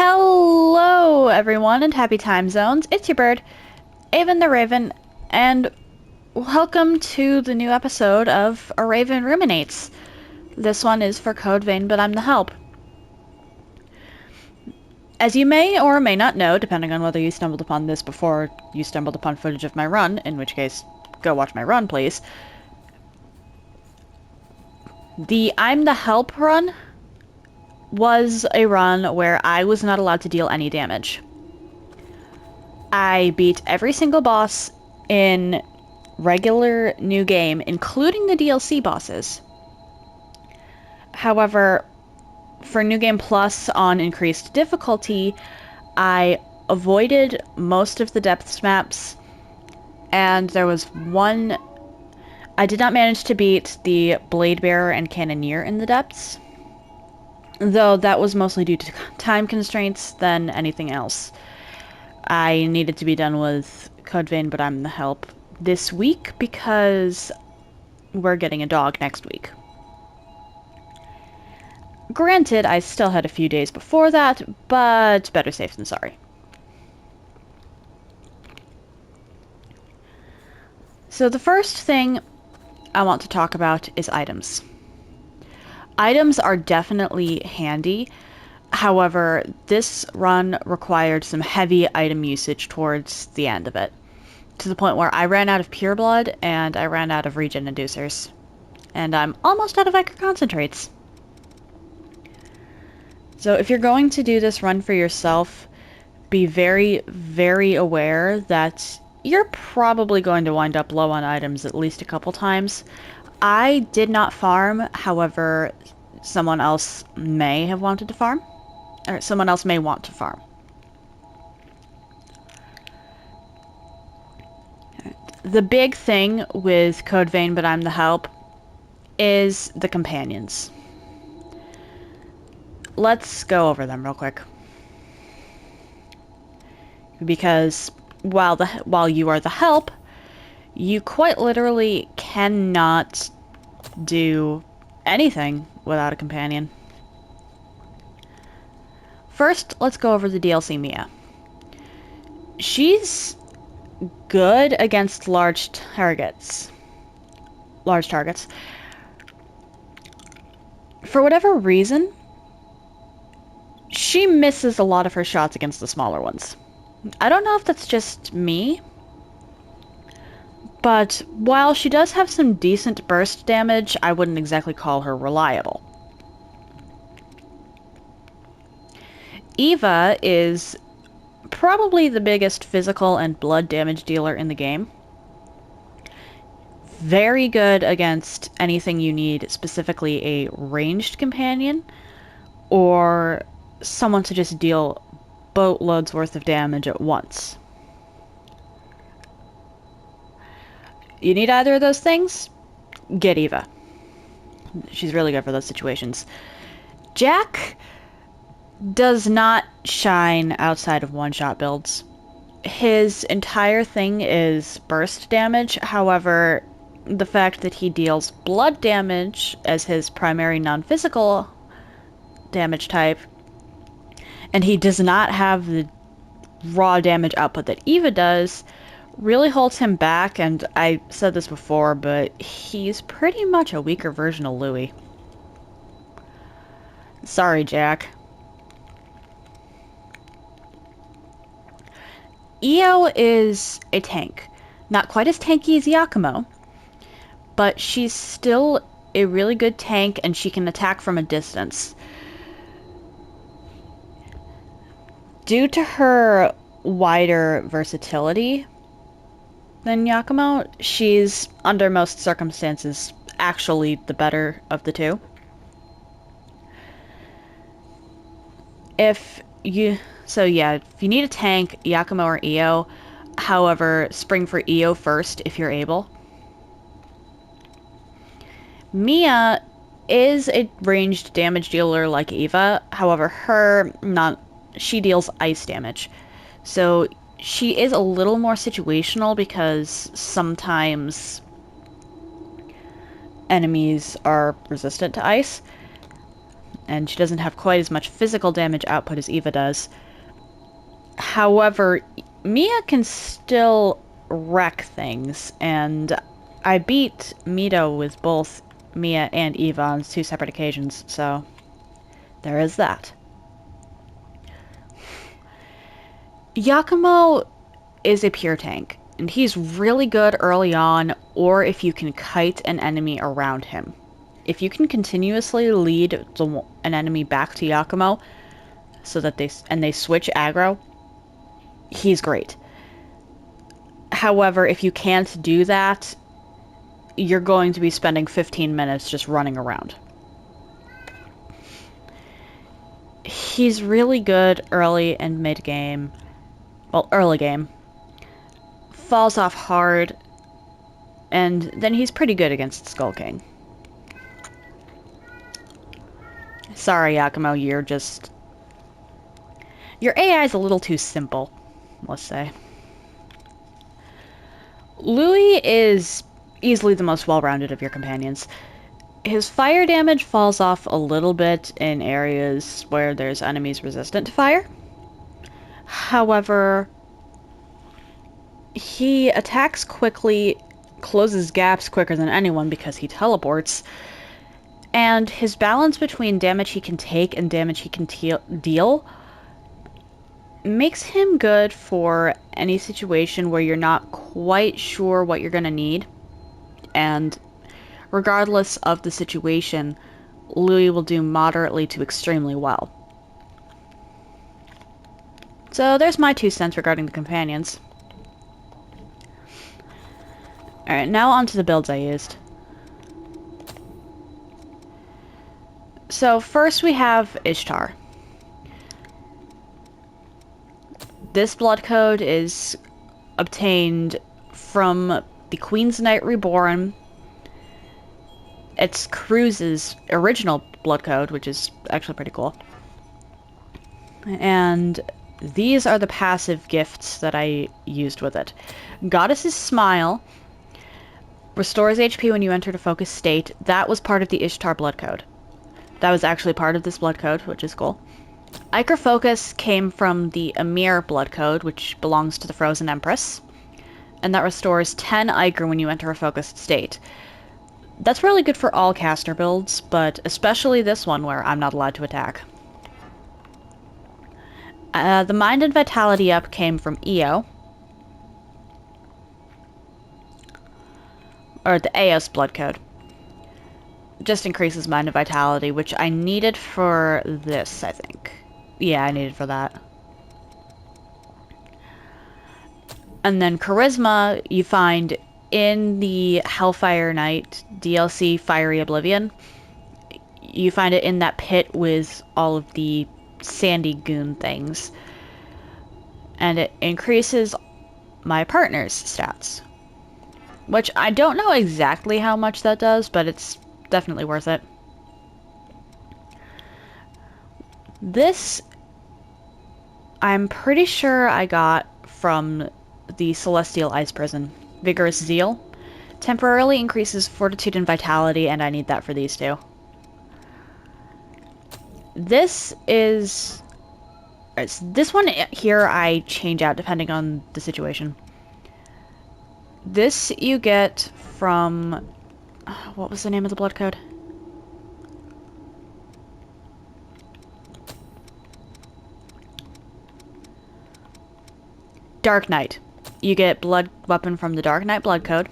Hello, everyone, and happy time zones. It's your bird, Aevin the Raven, and welcome to the new episode of A Raven Ruminates. This one is for Code Vein, but I'm the help. As you may or may not know, depending on whether you stumbled upon this before you stumbled upon footage of my run, in which case, go watch my run, please. The I'm the help run was a run where I was not allowed to deal any damage. I beat every single boss in regular new game, including the DLC bosses. However, for New Game Plus on increased difficulty, I avoided most of the depths maps, and there was one... I did not manage to beat the Blade Bearer and Cannoneer in the depths, though that was mostly due to time constraints than anything else. I needed to be done with Code Vein, but I'm the help this week because we're getting a dog next week. Granted, I still had a few days before that, but better safe than sorry. So the first thing I want to talk about is items. Items are definitely handy. However, this run required some heavy item usage towards the end of it, to the point where I ran out of pure blood and I ran out of regen inducers. And I'm almost out of Ichor concentrates. So if you're going to do this run for yourself, be very, very aware that you're probably going to wind up low on items at least a couple times. I did not farm, however, someone else may have wanted to farm. Or someone else may want to farm. The big thing with Code Vein, but I'm the help, is the companions. Let's go over them real quick. Because while you are the help, you quite literally cannot do anything without a companion. First, let's go over the DLC Mia. She's good against large targets. For whatever reason, she misses a lot of her shots against the smaller ones. I don't know if that's just me, but while she does have some decent burst damage, I wouldn't exactly call her reliable. Eva is probably the biggest physical and blood damage dealer in the game. Very good against anything you need, specifically a ranged companion, or someone to just deal boatloads worth of damage at once. You need either of those things? Get Eva. She's really good for those situations. Jack does not shine outside of one-shot builds. His entire thing is burst damage. However, the fact that he deals blood damage as his primary non-physical damage type, and he does not have the raw damage output that Eva does, really holds him back. And I said this before, but he's pretty much a weaker version of Louis. Sorry, Jack. Io is a tank. Not quite as tanky as Yakumo, but she's still a really good tank, and she can attack from a distance. Due to her wider versatility than Yakumo, she's, under most circumstances, actually the better of the two. If you need a tank, Yakumo or Io. However, spring for Io first if you're able. Mia is a ranged damage dealer like Eva. However, she deals ice damage. So she is a little more situational because sometimes enemies are resistant to ice. and she doesn't have quite as much physical damage output as Eva does. However, Mia can still wreck things, and I beat Mito with both Mia and Eva on 2 separate occasions, so there is that. Yakumo is a pure tank, and he's really good early on, or if you can kite an enemy around him. If you can continuously lead an enemy back to Yakumo, so that they switch aggro, he's great. However, if you can't do that, you're going to be spending 15 minutes just running around. He's really good early and mid-game. Well, early game. Falls off hard, and then he's pretty good against Skull King. Sorry, Yakumo, your AI is a little too simple, let's say. Louis is easily the most well-rounded of your companions. His fire damage falls off a little bit in areas where there's enemies resistant to fire. However, he attacks quickly, closes gaps quicker than anyone because he teleports, and his balance between damage he can take and damage he can deal makes him good for any situation where you're not quite sure what you're going to need. And regardless of the situation, Louis will do moderately to extremely well. So there's my 2 cents regarding the companions. Alright, now on to the builds I used. So first we have Ishtar. This blood code is obtained from the Queen's Knight Reborn. It's Cruz's original blood code, which is actually pretty cool. And these are the passive gifts that I used with it. Goddess's Smile restores HP when you enter a focused state. That was part of the Ishtar blood code. That was actually part of this blood code, which is cool. Ichor Focus came from the Emir blood code, which belongs to the Frozen Empress, and that restores 10 Ichor when you enter a focused state. That's really good for all caster builds, but especially this one where I'm not allowed to attack. The Mind and Vitality up came from Io, or the Eos blood code. Just increases Mind and Vitality, which I needed for this, I think. Yeah, I needed for that. And then Charisma, you find in the Hellfire Knight DLC, Fiery Oblivion. You find it in that pit with all of the sandy goon things. And it increases my partner's stats. Which I don't know exactly how much that does, but it's definitely worth it. This, I'm pretty sure I got from the Celestial Ice Prison. Vigorous Zeal. Temporarily increases Fortitude and Vitality, and I need that for these 2. This one here I change out depending on the situation. This you get from... what was the name of the blood code? Dark Knight. You get blood weapon from the Dark Knight blood code.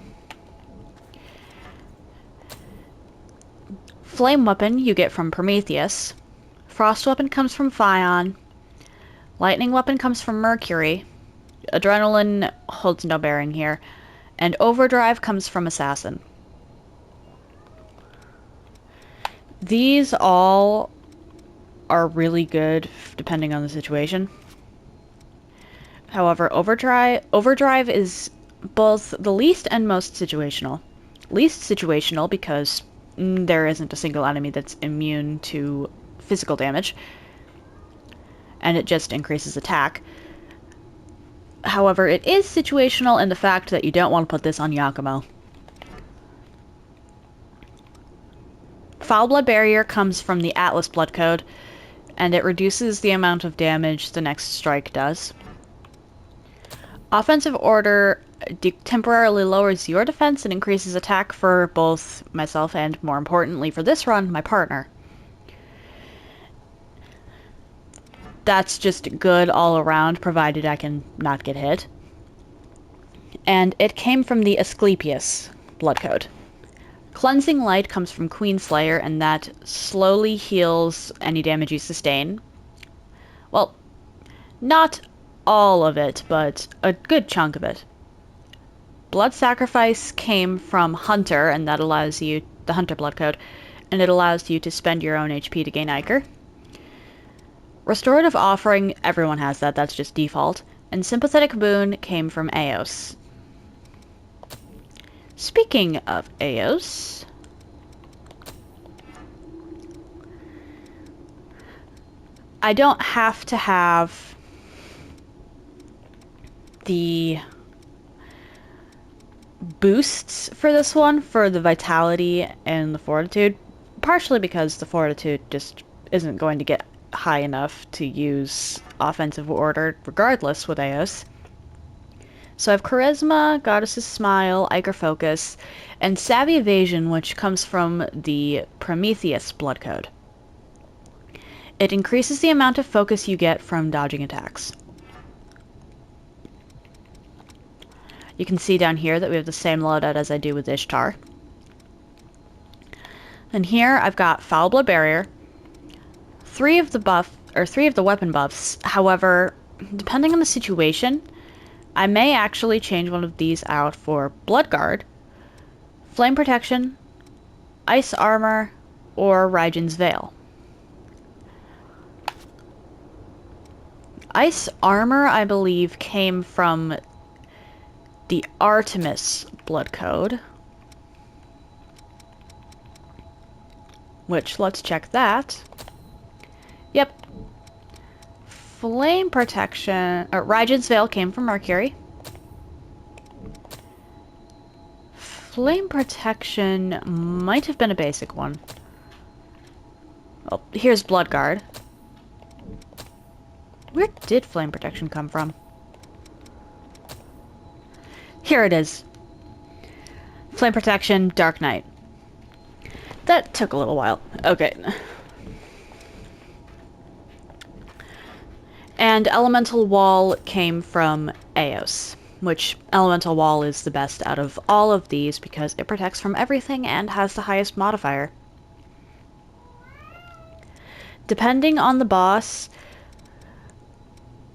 Flame weapon you get from Prometheus. Frost weapon comes from Phaon. Lightning weapon comes from Mercury. Adrenaline holds no bearing here. And Overdrive comes from Assassin. These all are really good depending on the situation. However, Overdrive is both the least and most situational. Least situational because there isn't a single enemy that's immune to physical damage, and it just increases attack. However, it is situational in the fact that you don't want to put this on Yakumo. Foul Blood Barrier comes from the Atlas Blood Code, and it reduces the amount of damage the next strike does. Offensive Order temporarily lowers your defense and increases attack for both myself and, more importantly for this run, my partner. That's just good all around, provided I can not get hit. And it came from the Asclepius Blood Code. Cleansing Light comes from Queenslayer, and that slowly heals any damage you sustain. Well, not all of it, but a good chunk of it. Blood Sacrifice came from Hunter, and that allows you, the Hunter Blood Code, and it allows you to spend your own HP to gain Ichor. Restorative Offering, everyone has that, that's just default. And Sympathetic Boon came from Eos. Speaking of Eos, I don't have to have the boosts for this one, for the Vitality and the Fortitude, partially because the Fortitude just isn't going to get high enough to use Offensive Order regardless with Eos. So I have Charisma, Goddess's Smile, Ichor Focus, and Savvy Evasion, which comes from the Prometheus Blood Code. It increases the amount of focus you get from dodging attacks. You can see down here that we have the same loadout as I do with Ishtar. And here I've got Foul Blood Barrier, three of the weapon buffs. However, depending on the situation, I may actually change one of these out for Blood Guard, Flame Protection, Ice Armor, or Raijin's Veil. Ice Armor, I believe, came from the Artemis Blood Code, which, let's check that. Yep. Flame Protection, Raijin's Veil came from Mercury. Flame Protection might have been a basic one. Well, here's Blood Guard. Where did Flame Protection come from? Here it is. Flame Protection, Dark Knight. That took a little while. Okay. And Elemental Wall came from Eos, which Elemental Wall is the best out of all of these because it protects from everything and has the highest modifier. Depending on the boss,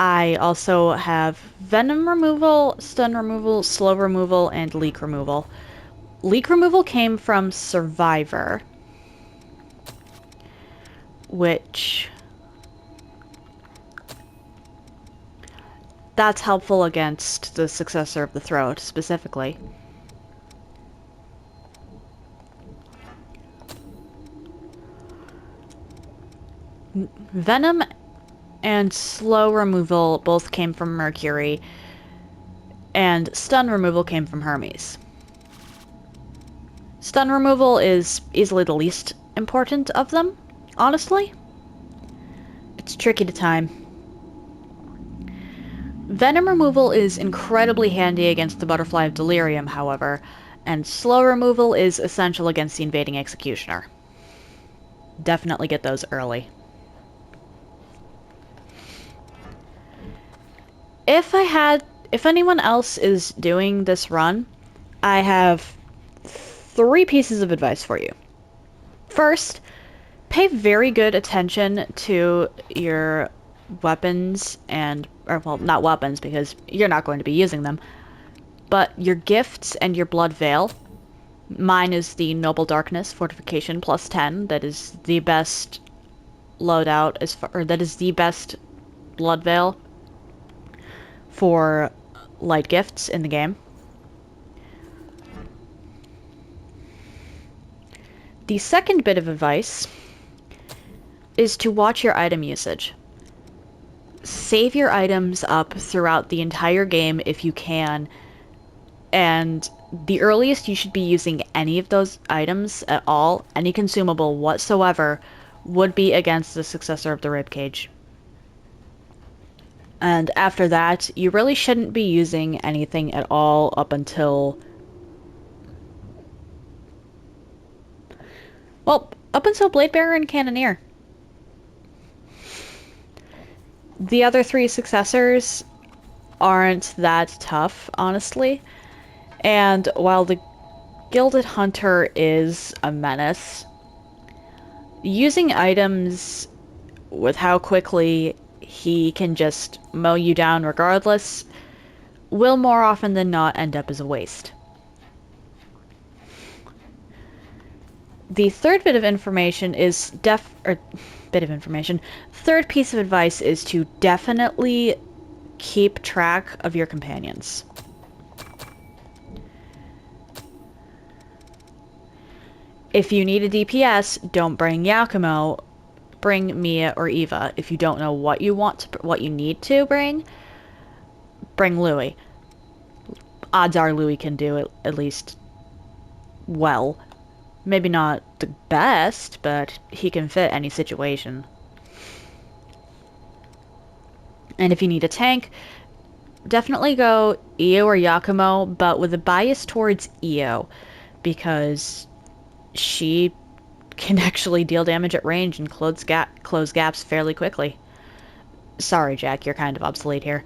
I also have Venom Removal, Stun Removal, Slow Removal, and Leak Removal. Leak Removal came from Survivor, which... that's helpful against the Successor of the Throat, specifically. Venom and Slow Removal both came from Mercury, and Stun Removal came from Hermes. Stun Removal is easily the least important of them, honestly. It's tricky to time. Venom Removal is incredibly handy against the Butterfly of Delirium, however, and Slow Removal is essential against the Invading Executioner. Definitely get those early. If anyone else is doing this run, I have 3 pieces of advice for you. First, pay very good attention to your weapons well, not weapons because you're not going to be using them, but your gifts and your Blood Veil. Mine is the Noble Darkness Fortification plus 10. That is the best loadout that is the best Blood Veil for light gifts in the game. The second bit of advice is to watch your item usage. Save your items up throughout the entire game if you can, and The earliest you should be using any of those items at all, any consumable whatsoever, would be against the successor of the ribcage. And after that, you really shouldn't be using anything at all up until... Well, up until Bladebearer and Cannoneer. The other three successors aren't that tough, honestly. And while the Gilded Hunter is a menace, using items with how quickly he can just mow you down regardless will more often than not end up as a waste. The third bit of information is third piece of advice is to definitely keep track of your companions. If you need a DPS, don't bring Yakumo, bring Mia or Eva. If you don't know what you need to bring Louis. Odds are Louis can do it at least well. Maybe not the best, but he can fit any situation. And if you need a tank, definitely go Io or Yakumo, but with a bias towards Io, because she can actually deal damage at range and close gaps fairly quickly. Sorry, Jack, you're kind of obsolete here.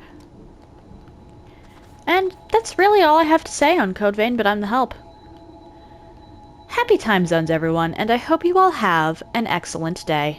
And that's really all I have to say on Code Vein, but I'm the help. Happy time zones, everyone, and I hope you all have an excellent day.